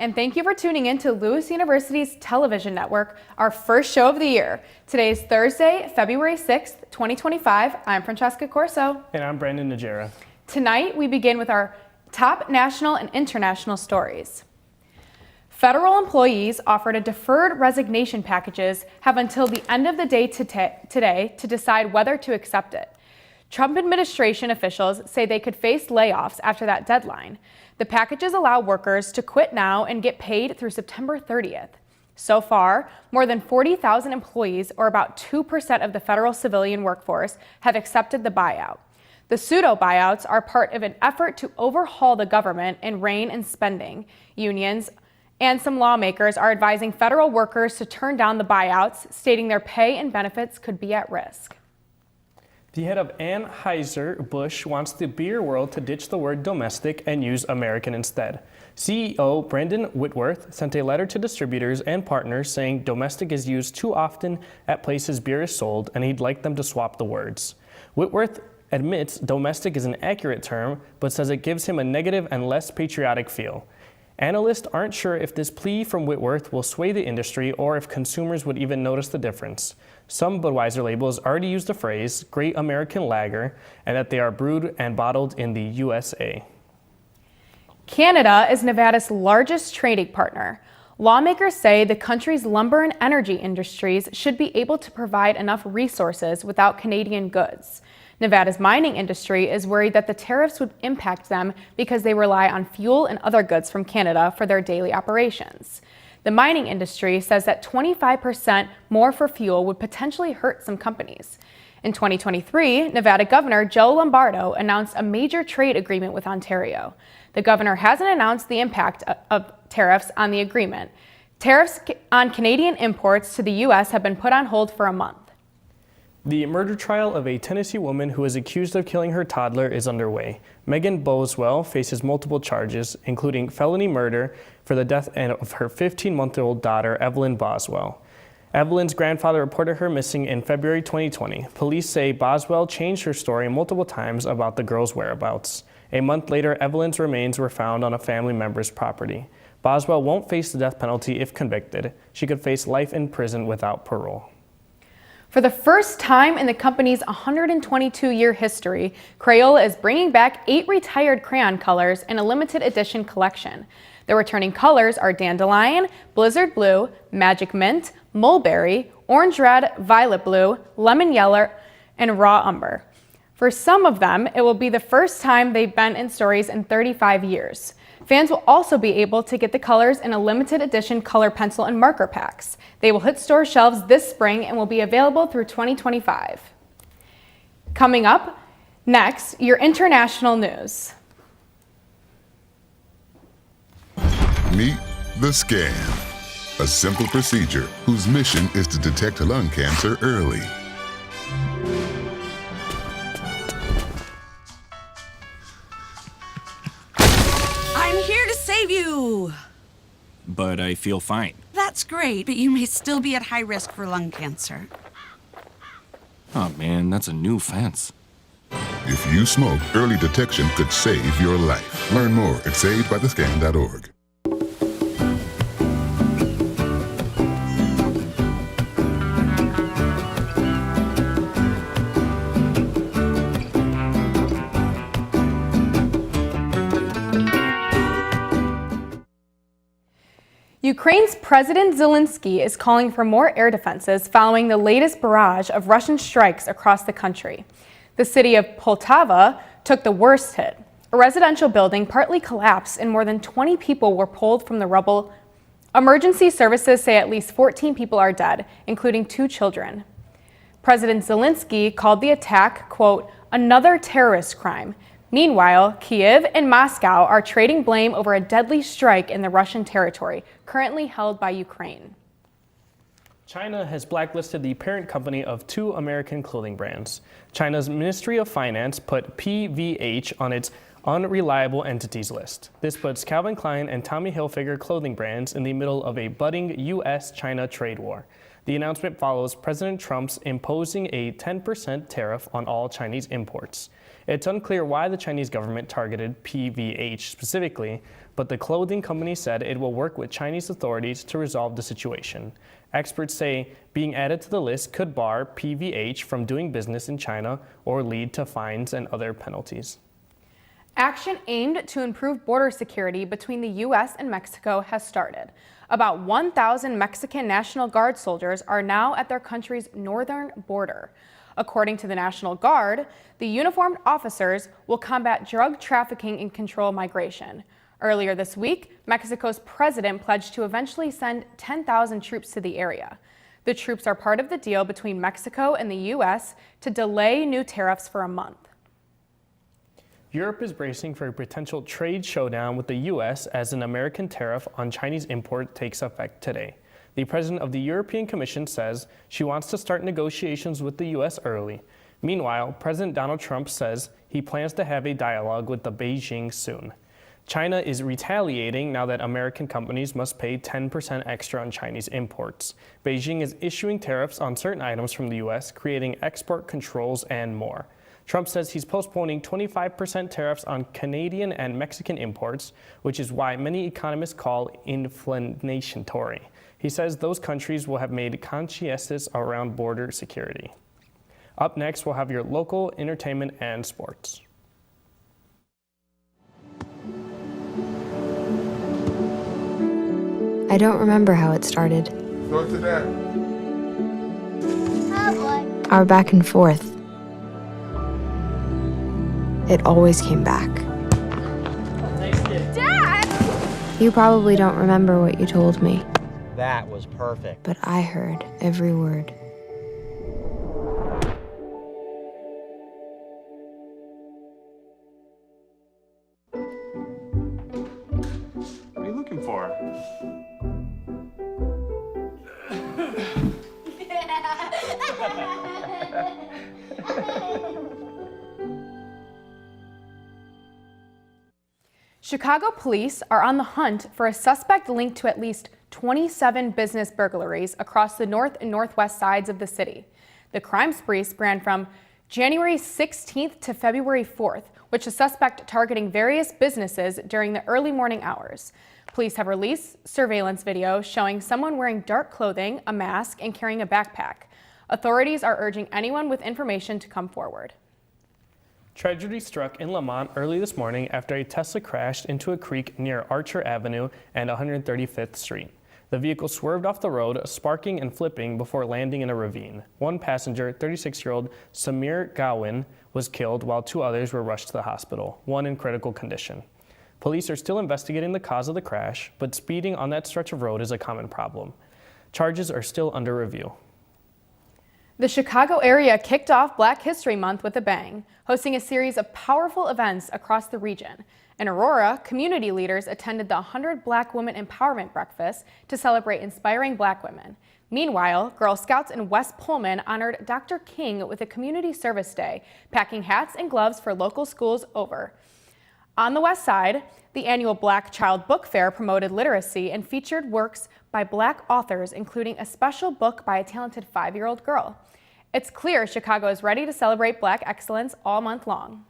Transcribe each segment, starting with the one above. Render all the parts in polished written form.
and thank you for tuning in to Lewis University's television network, our first show of the year. Today is Thursday, February 6th, 2025. I'm Francesca Corso. And I'm Brandon Najera. Tonight, we begin with our top national and international stories. Federal employees offered a deferred resignation packages have until the end of the day today to decide whether to accept it. Trump administration officials say they could face layoffs after that deadline. The packages allow workers to quit now and get paid through September 30th. So far, more than 40,000 employees, or about 2% of the federal civilian workforce, have accepted the buyout. The pseudo buyouts are part of an effort to overhaul the government and rein in spending. Unions and some lawmakers are advising federal workers to turn down the buyouts, stating their pay and benefits could be at risk. The head of Anheuser-Busch wants the beer world to ditch the word domestic and use American instead. CEO Brandon Whitworth sent a letter to distributors and partners saying domestic is used too often at places beer is sold, and he'd like them to swap the words. Whitworth admits domestic is an accurate term, but says it gives him a negative and less patriotic feel. Analysts aren't sure if this plea from Whitworth will sway the industry or if consumers would even notice the difference. Some Budweiser labels already use the phrase Great American Lager and that they are brewed and bottled in the USA. Canada is Nevada's largest trading partner. Lawmakers say the country's lumber and energy industries should be able to provide enough resources without Canadian goods. Nevada's mining industry is worried that the tariffs would impact them because they rely on fuel and other goods from Canada for their daily operations. The mining industry says that 25% more for fuel would potentially hurt some companies. In 2023, Nevada Governor Joe Lombardo announced a major trade agreement with Ontario. The governor hasn't announced the impact of tariffs on the agreement. Tariffs on Canadian imports to the U.S. have been put on hold for a month. The murder trial of a Tennessee woman who is accused of killing her toddler is underway. Megan Boswell faces multiple charges, including felony murder for the death of her 15-month-old daughter, Evelyn Boswell. Evelyn's grandfather reported her missing in February 2020. Police say Boswell changed her story multiple times about the girl's whereabouts. A month later, Evelyn's remains were found on a family member's property. Boswell won't face the death penalty if convicted. She could face life in prison without parole. For the first time in the company's 122-year history, Crayola is bringing back 8 retired crayon colors in a limited edition collection. The returning colors are Dandelion, Blizzard Blue, Magic Mint, Mulberry, Orange Red, Violet Blue, Lemon Yellow, and Raw Umber. For some of them, it will be the first time they've been in stores in 35 years. Fans will also be able to get the colors in a limited edition color pencil and marker packs. They will hit store shelves this spring and will be available through 2025. Coming up next, your international news. Meet the scan, a simple procedure whose mission is to detect lung cancer early. I'm here to save you! But I feel fine. That's great, but you may still be at high risk for lung cancer. Oh man, that's a new fence. If you smoke, early detection could save your life. Learn more at savedbythescan.org. Ukraine's President Zelensky is calling for more air defenses following the latest barrage of Russian strikes across the country. The city of Poltava took the worst hit. A residential building partly collapsed and more than 20 people were pulled from the rubble. Emergency services say at least 14 people are dead, including 2 children. President Zelensky called the attack, quote, another terrorist crime. Meanwhile, Kyiv and Moscow are trading blame over a deadly strike in the Russian territory, currently held by Ukraine. China has blacklisted the parent company of 2 American clothing brands. China's Ministry of Finance put PVH on its unreliable entities list. This puts Calvin Klein and Tommy Hilfiger clothing brands in the middle of a budding U.S.-China trade war. The announcement follows President Trump's imposing a 10% tariff on all Chinese imports. It's unclear why the Chinese government targeted PVH specifically, but the clothing company said it will work with Chinese authorities to resolve the situation. Experts say being added to the list could bar PVH from doing business in China or lead to fines and other penalties. Action aimed to improve border security between the U.S. and Mexico has started. About 1,000 Mexican National Guard soldiers are now at their country's northern border. According to the National Guard, the uniformed officers will combat drug trafficking and control migration. Earlier this week, Mexico's president pledged to eventually send 10,000 troops to the area. The troops are part of the deal between Mexico and the U.S. to delay new tariffs for a month. Europe is bracing for a potential trade showdown with the U.S. as an American tariff on Chinese import takes effect today. The president of the European Commission says she wants to start negotiations with the U.S. early. Meanwhile, President Donald Trump says he plans to have a dialogue with Beijing soon. China is retaliating now that American companies must pay 10% extra on Chinese imports. Beijing is issuing tariffs on certain items from the U.S., creating export controls and more. Trump says he's postponing 25% tariffs on Canadian and Mexican imports, which is why many economists call inflationary. He says those countries will have made conscientious around border security. Up next, we'll have your local entertainment and sports. I don't remember how it started. Go to that. Our back and forth. It always came back. Dad! You probably don't remember what you told me, That was perfect. but I heard every word. What are you looking for? Chicago police are on the hunt for a suspect linked to at least 27 business burglaries across the north and northwest sides of the city. The crime spree spanned from January 16th to February 4th, which the suspect targeting various businesses during the early morning hours. Police have released surveillance video showing someone wearing dark clothing, a mask, and carrying a backpack. Authorities are urging anyone with information to come forward. Tragedy struck in Lamont early this morning after a Tesla crashed into a creek near Archer Avenue and 135th Street. The vehicle swerved off the road, sparking and flipping before landing in a ravine. One passenger, 36-year-old Samir Gawin, was killed while two others were rushed to the hospital, one in critical condition. Police are still investigating the cause of the crash, but speeding on that stretch of road is a common problem. Charges are still under review. The Chicago area kicked off Black History Month with a bang, hosting a series of powerful events across the region. In Aurora, community leaders attended the 100 Black Women Empowerment Breakfast to celebrate inspiring Black women. Meanwhile, Girl Scouts in West Pullman honored Dr. King with a community service day, packing hats and gloves for local schools over. On the west side, the annual Black Child Book Fair promoted literacy and featured works by Black authors, including a special book by a talented 5-year-old girl. It's clear Chicago is ready to celebrate Black excellence all month long.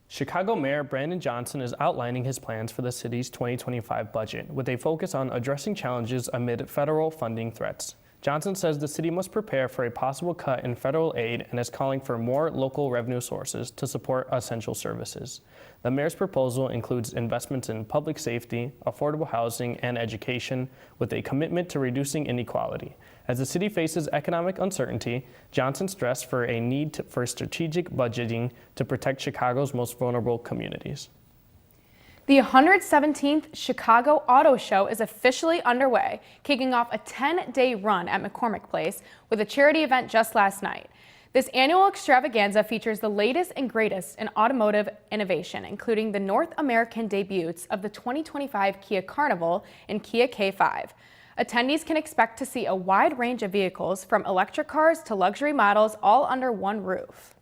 Chicago Mayor Brandon Johnson is outlining his plans for the city's 2025 budget, with a focus on addressing challenges amid federal funding threats. Johnson says the city must prepare for a possible cut in federal aid and is calling for more local revenue sources to support essential services. The mayor's proposal includes investments in public safety, affordable housing, and education, with a commitment to reducing inequality. As the city faces economic uncertainty, Johnson stressed for a need for strategic budgeting to protect Chicago's most vulnerable communities. The 117th Chicago Auto Show is officially underway, kicking off a 10-day run at McCormick Place with a charity event just last night. This annual extravaganza features the latest and greatest in automotive innovation, including the North American debuts of the 2025 Kia Carnival and Kia K5. Attendees can expect to see a wide range of vehicles, from electric cars to luxury models, all under one roof.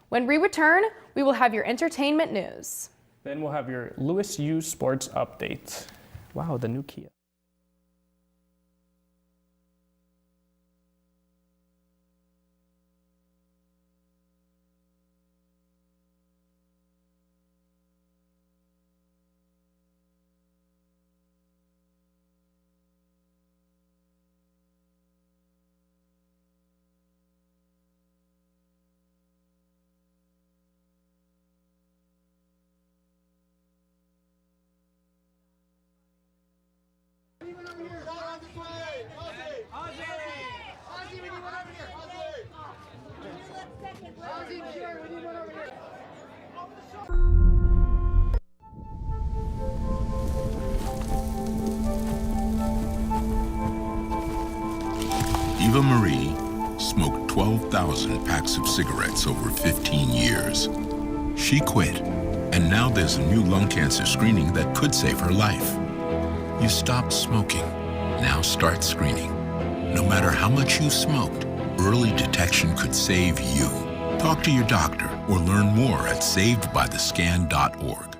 When we return, we will have your entertainment news. Then we'll have your Louis U Sports Update. Wow, the new Kia. Eva Marie smoked 12,000 packs of cigarettes over 15 years. She quit, and now there's a new lung cancer screening that could save her life. You stopped smoking. Now start screening. No matter how much you smoked, early detection could save you. Talk to your doctor or learn more at savedbythescan.org.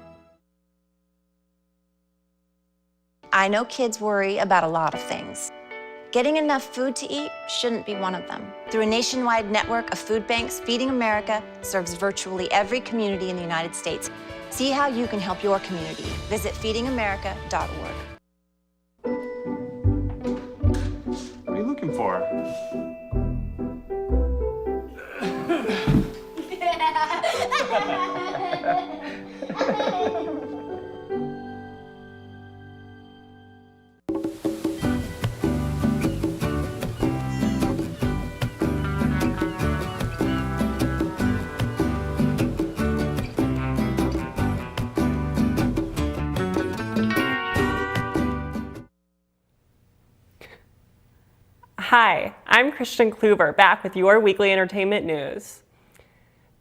I know kids worry about a lot of things. Getting enough food to eat shouldn't be one of them. Through a nationwide network of food banks, Feeding America serves virtually every community in the United States. See how you can help your community. Visit feedingamerica.org. What are you looking for? Hi, I'm Christian Kluver, back with your weekly entertainment news.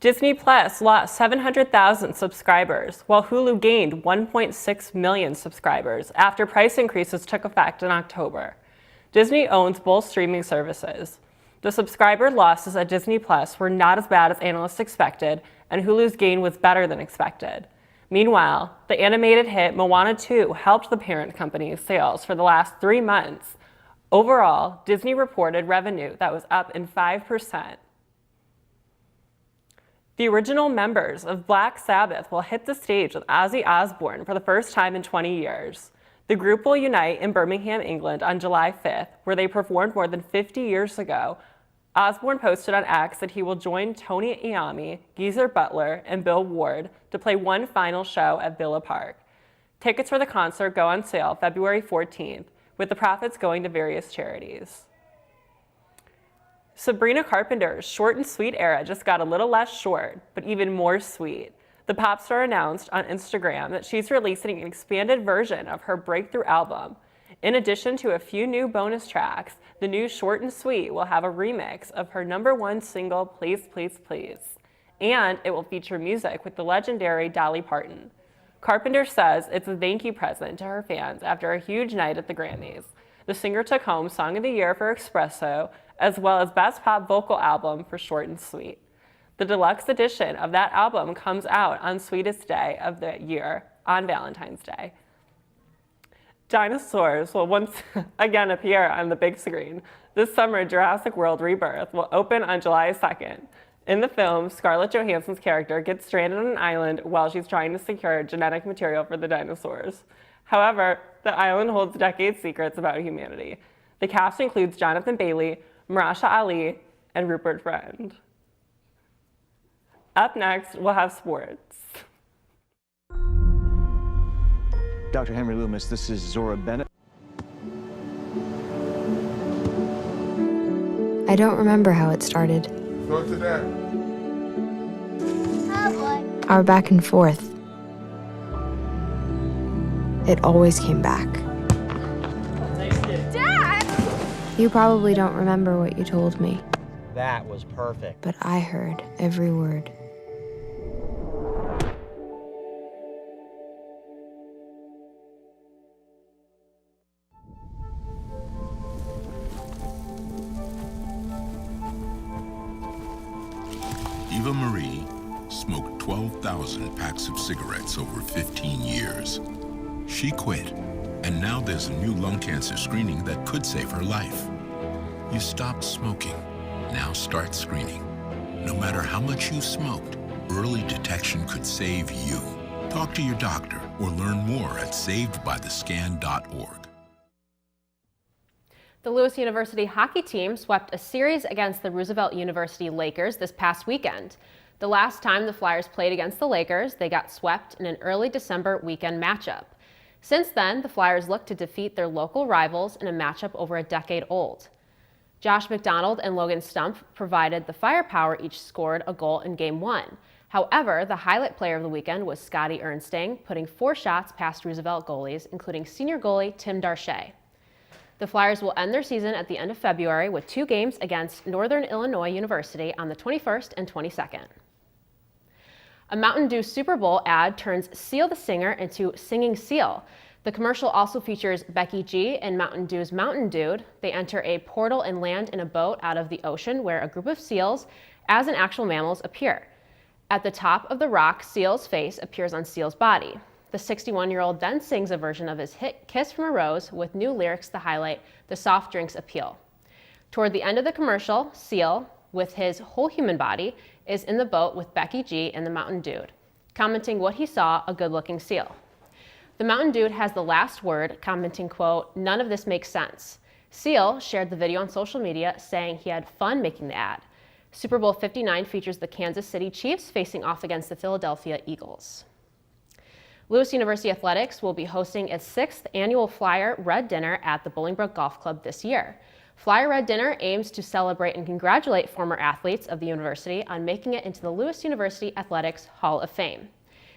Disney Plus lost 700,000 subscribers, while Hulu gained 1.6 million subscribers after price increases took effect in October. Disney owns both streaming services. The subscriber losses at Disney Plus were not as bad as analysts expected, and Hulu's gain was better than expected. Meanwhile, the animated hit Moana 2 helped the parent company's sales for the last 3 months. Overall, Disney reported revenue that was up in 5%. The original members of Black Sabbath will hit the stage with Ozzy Osbourne for the first time in 20 years. The group will unite in Birmingham, England on July 5th, where they performed more than 50 years ago. Osbourne posted on X that he will join Tony Iommi, Geezer Butler, and Bill Ward to play one final show at Villa Park. Tickets for the concert go on sale February 14th. With the profits going to various charities. Sabrina Carpenter's short and sweet era just got a little less short, but even more sweet. The pop star announced on Instagram that she's releasing an expanded version of her breakthrough album. In addition to a few new bonus tracks, the new short and sweet will have a remix of her #1 single, Please, Please, Please. And it will feature music with the legendary Dolly Parton. Carpenter says it's a thank you present to her fans after a huge night at the Grammys. The singer took home Song of the Year for Espresso, as well as Best Pop Vocal Album for Short and Sweet. The deluxe edition of that album comes out on Sweetest Day of the year, on Valentine's Day. Dinosaurs will once again appear on the big screen. This summer, Jurassic World Rebirth will open on July 2nd. In the film, Scarlett Johansson's character gets stranded on an island while she's trying to secure genetic material for the dinosaurs. However, the island holds decades secrets about humanity. The cast includes Jonathan Bailey, Marasha Ali, and Rupert Friend. Up next, we'll have sports. Dr. Henry Loomis, this is Zora Bennett. I don't remember how it started. Go to that. Our back and forth. It always came back. Dad! You probably don't remember what you told me, That was perfect. but I heard every word. Eva Marie smoked 12,000 packs of cigarettes over 15 years. She quit, and now there's a new lung cancer screening that could save her life. You stopped smoking. Now start screening. No matter how much you smoked, early detection could save you. Talk to your doctor or learn more at savedbythescan.org. The Lewis University hockey team swept a series against the Roosevelt University Lakers this past weekend. The last time the Flyers played against the Lakers, they got swept in an early December weekend matchup. Since then, the Flyers look to defeat their local rivals in a matchup over a decade old. Josh McDonald and Logan Stumpf provided the firepower, each scored a goal in Game 1. However, the highlight player of the weekend was Scotty Ernstang, putting 4 shots past Roosevelt goalies, including senior goalie Tim Darche. The Flyers will end their season at the end of February with 2 games against Northern Illinois University on the 21st and 22nd. A Mountain Dew Super Bowl ad turns Seal the Singer into Singing Seal. The commercial also features Becky G and Mountain Dew's Mountain Dude. They enter a portal and land in a boat out of the ocean where a group of seals, as in actual mammals, appear. At the top of the rock, Seal's face appears on Seal's body. The 61-year-old then sings a version of his hit Kiss from a Rose with new lyrics to highlight the soft drink's appeal. Toward the end of the commercial, Seal, with his whole human body, is in the boat with Becky G and the Mountain Dude, commenting what he saw, a good-looking seal. The Mountain Dude has the last word, commenting, quote, "None of this makes sense." Seal shared the video on social media, saying he had fun making the ad. Super Bowl 59 features the Kansas City Chiefs facing off against the Philadelphia Eagles. Lewis University Athletics will be hosting its 6th annual Flyer Red Dinner at the Bolingbrook Golf Club this year. Flyer Red Dinner aims to celebrate and congratulate former athletes of the university on making it into the Lewis University Athletics Hall of Fame.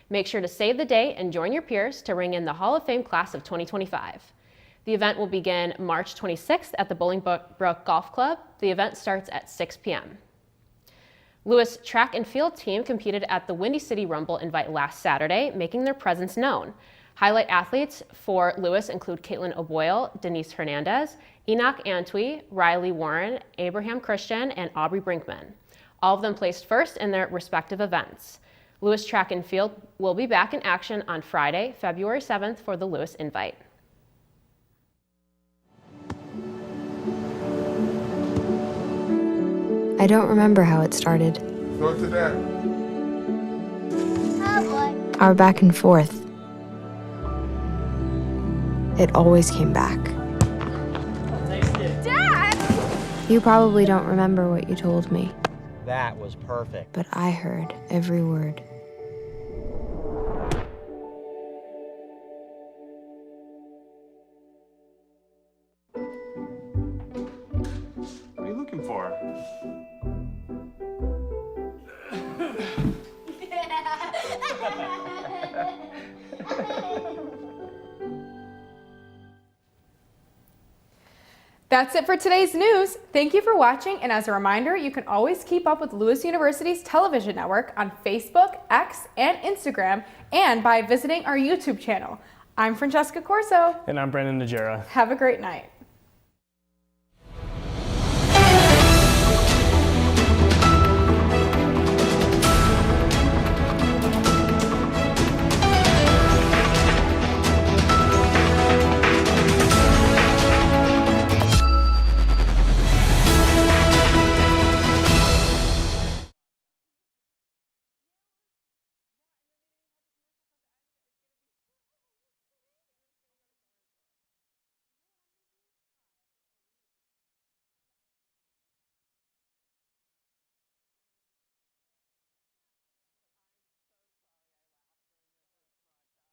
Make sure to save the date and join your peers to ring in the Hall of Fame class of 2025. The event will begin March 26th at the Bolingbrook Golf Club. The event starts at 6 p.m. Lewis track and field team competed at the Windy City Rumble Invite last Saturday, making their presence known. Highlight athletes for Lewis include Caitlin O'Boyle, Denise Hernandez, Enoch Antwi, Riley Warren, Abraham Christian, and Aubrey Brinkman. All of them placed first in their respective events. Lewis track and field will be back in action on Friday, February 7th for the Lewis Invite. I don't remember how it started. Go to that. Our back and forth. It always came back. Dad! You probably don't remember what you told me, That was perfect. but I heard every word. What are you looking for? That's it for today's news. Thank you for watching, and as a reminder, you can always keep up with Lewis University's television network on Facebook, X, and Instagram, and by visiting our YouTube channel. I'm Francesca Corso. And I'm Brandon Najera. Have a great night.